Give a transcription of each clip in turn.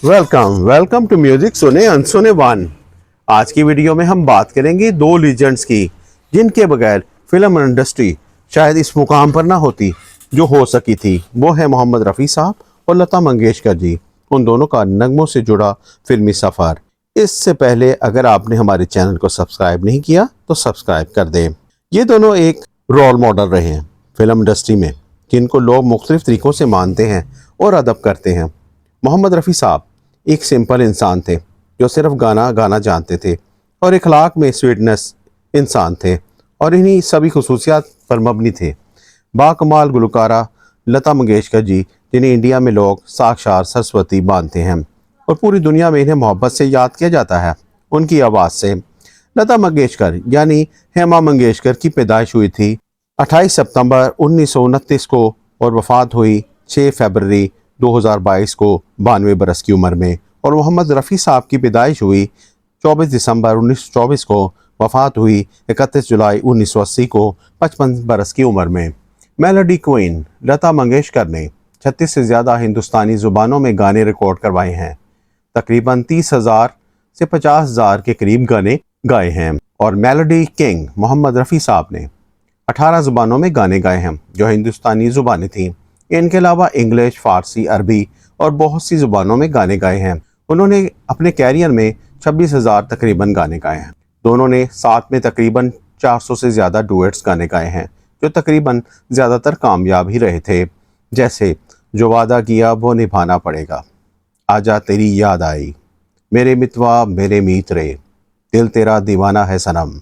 Welcome to music सुने अनसुने one. आज की वीडियो में हम बात करेंगे दो लीजेंड्स की जिनके बगैर फिल्म इंडस्ट्री शायद इस मुकाम पर ना होती जो हो सकी थी। वो है मोहम्मद रफ़ी साहब और लता मंगेशकर जी। उन दोनों का नगमों से जुड़ा फिल्मी सफ़र। इससे पहले अगर आपने हमारे चैनल को सब्सक्राइब नहीं किया तो सब्सक्राइब कर दें। ये दोनों एक रोल मॉडल रहे हैं फिल्म इंडस्ट्री में, जिनको लोग मुख्तलिफ तरीक़ों से मानते हैं और अदब करते हैं। मोहम्मद रफ़ी साहब एक सिंपल इंसान थे जो सिर्फ गाना गाना जानते थे और इखलाक में स्वीटनेस इंसान थे और इन्हीं सभी खसूसियात पर मबनी थे। बाकमाल गुलकारा लता मंगेशकर जी, जिन्हें इंडिया में लोग साक्षात सरस्वती मानते हैं और पूरी दुनिया में इन्हें मोहब्बत से याद किया जाता है उनकी आवाज़ से। लता मंगेशकर यानी हेमा मंगेशकर की पैदाइश हुई थी 28 सितंबर 1929 को और वफ़ात हुई 6 फरवरी 2022 को 92 बरस की उम्र में। और मोहम्मद रफ़ी साहब की पैदाइश हुई 24 दिसंबर 1924 को, वफ़ात हुई 31 जुलाई 1980 को 55 बरस की उम्र में। मेलोडी क्वीन लता मंगेशकर ने 36 से ज़्यादा हिंदुस्तानी ज़ुबानों में गाने रिकॉर्ड करवाए हैं। तकरीबन 30,000 से 50,000 के करीब गाने गाए हैं। और मेलोडी किंग मोहम्मद रफ़ी साहब ने 18 ज़ुबानों में गाने गाए हैं जो हिंदुस्तानी ज़ुबानें थीं। इनके अलावा इंग्लिश, फ़ारसी, अरबी और बहुत सी ज़ुबानों में गाने गाए हैं। उन्होंने अपने कैरियर में 26,000 तकरीबन गाने गाए हैं। दोनों ने साथ में तकरीबन 400 से ज़्यादा डुएट्स गाने गाए हैं जो तकरीबन ज़्यादातर कामयाब ही रहे थे, जैसे जो वादा किया वो निभाना पड़ेगा, आजा तेरी याद आई, मेरे मितवा मेरे मीत रे, दिल तेरा दीवाना है सनम,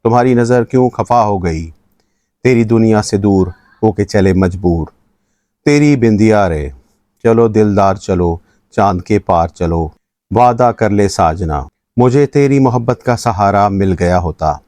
तुम्हारी नज़र क्यों खफा हो गई, तेरी दुनिया से दूर होके चले मजबूर, तेरी बिंदिया रे, चलो दिलदार चलो, चांद के पार चलो, वादा कर ले साजना, मुझे तेरी मोहब्बत का सहारा मिल गया होता,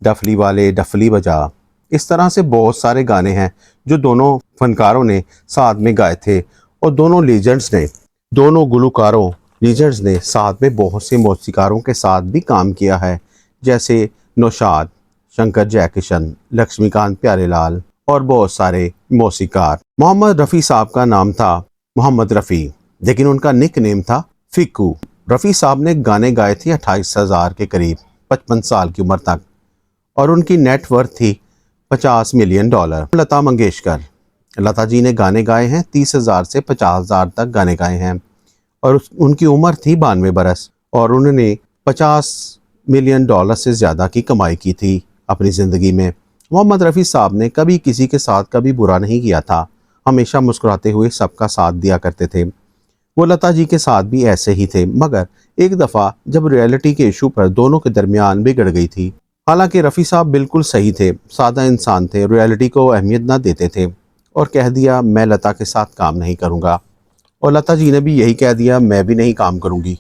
डफली वाले डफली बजा। इस तरह से बहुत सारे गाने हैं जो दोनों फनकारों ने साथ में गाए थे और दोनों गुलकारों लीजेंड्स ने साथ में बहुत से मौसीकारों के साथ भी काम किया है, जैसे नौशाद, शंकर जयकिशन, लक्ष्मीकांत प्यारेलाल और बहुत सारे मौसीकार। मोहम्मद रफ़ी साहब का नाम था मोहम्मद रफ़ी, लेकिन उनका निक नेम था फिक्कू। रफ़ी साहब ने गाने गाए थे 28,000 के करीब 55 साल की उम्र तक और उनकी नेट वर्थ थी $50 मिलियन। लता जी ने गाने गाए हैं 30,000 से 50,000 तक गाने गाए हैं और उनकी उम्र थी 92 बरस और उन्होंने $50 मिलियन से ज़्यादा की कमाई की थी अपनी ज़िंदगी में। मोहम्मद रफ़ी साहब ने कभी किसी के साथ कभी बुरा नहीं किया था, हमेशा मुस्कुराते हुए सबका साथ दिया करते थे। वो लता जी के साथ भी ऐसे ही थे, मगर एक दफ़ा जब रियलिटी के इशू पर दोनों के दरमियान बिगड़ गई थी। हालांकि रफ़ी साहब बिल्कुल सही थे, सादा इंसान थे, रियलिटी को अहमियत ना देते थे और कह दिया मैं लता के साथ काम नहीं करूँगा और लता जी ने भी यही कह दिया मैं भी नहीं काम करूँगी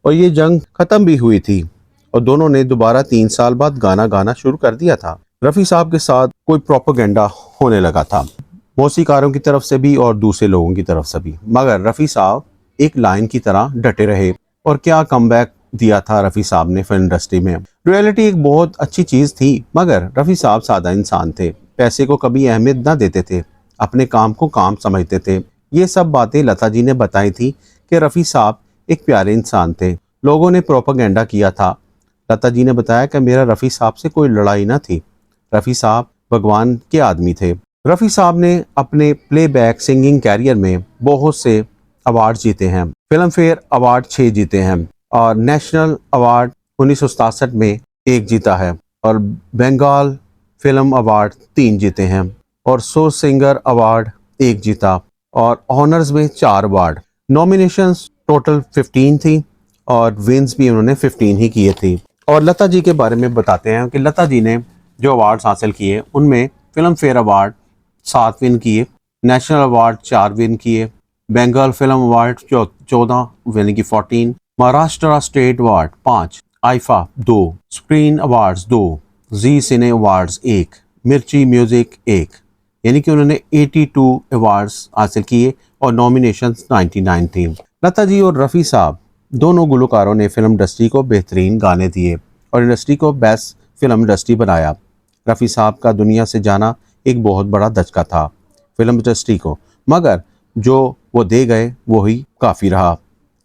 और ये जंग ख़त्म भी हुई थी और दोनों ने दोबारा 3 साल बाद गाना गाना शुरू कर दिया था। रफ़ी साहब के साथ कोई प्रोपेगेंडा होने लगा था, मौसीकारों की तरफ से भी और दूसरे लोगों की तरफ से भी, मगर रफ़ी साहब एक लाइन की तरह डटे रहे और क्या कमबैक दिया था रफ़ी साहब ने फिल्म इंडस्ट्री में। रियलिटी एक बहुत अच्छी चीज़ थी, मगर रफ़ी साहब सादा इंसान थे, पैसे को कभी अहमियत ना देते थे, अपने काम को काम समझते थे। ये सब बातें लता जी ने बताई थी कि रफ़ी साहब एक प्यारे इंसान थे। लोगों ने प्रोपेगेंडा किया था। लता जी ने बताया कि मेरा रफ़ी साहब से कोई लड़ाई ना थी, रफ़ी साहब भगवान के आदमी थे। रफ़ी साहब ने अपने प्लेबैक सिंगिंग कैरियर में बहुत से अवार्ड जीते हैं। फिल्म फेयर अवार्ड 6 जीते हैं और नेशनल अवार्ड 1967 में 1 जीता है और बंगाल फिल्म अवार्ड 3 जीते हैं और सो सिंगर अवार्ड 1 जीता और ऑनर्स में 4 अवार्ड। नॉमिनेशंस टोटल 15 थी और विन्स भी उन्होंने 15 ही किए थी। और लता जी के बारे में बताते हैं कि लता जी ने जो अवार्ड्स हासिल किए उनमें फिल्म फेयर अवार्ड 7 विन किए, नेशनल अवार्ड 4 विन किए, बंगाल फिल्म अवार्ड 14 यानी कि 14, Maharashtra state award 5, IIFA 2, screen awards 2, जी सिने अवार्ड्स 1, मिर्ची म्यूजिक 1, यानी कि उन्होंने 82 अवार्ड्स हासिल किए और नॉमिनेशंस 99 थी। लता जी और रफ़ी साहब दोनों गुलकारों ने फिल्म इंडस्ट्री को बेहतरीन गाने दिए और इंडस्ट्री को बेस्ट फिल्म इंडस्ट्री बनाया। रफ़ी साहब का दुनिया से जाना एक बहुत बड़ा धचका था फिल्म इंडस्ट्री को, मगर जो वो दे गए वही काफ़ी रहा।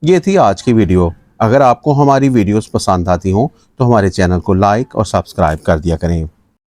ये थी आज की वीडियो। अगर आपको हमारी वीडियोस पसंद आती हों तो हमारे चैनल को लाइक और सब्सक्राइब कर दिया करें।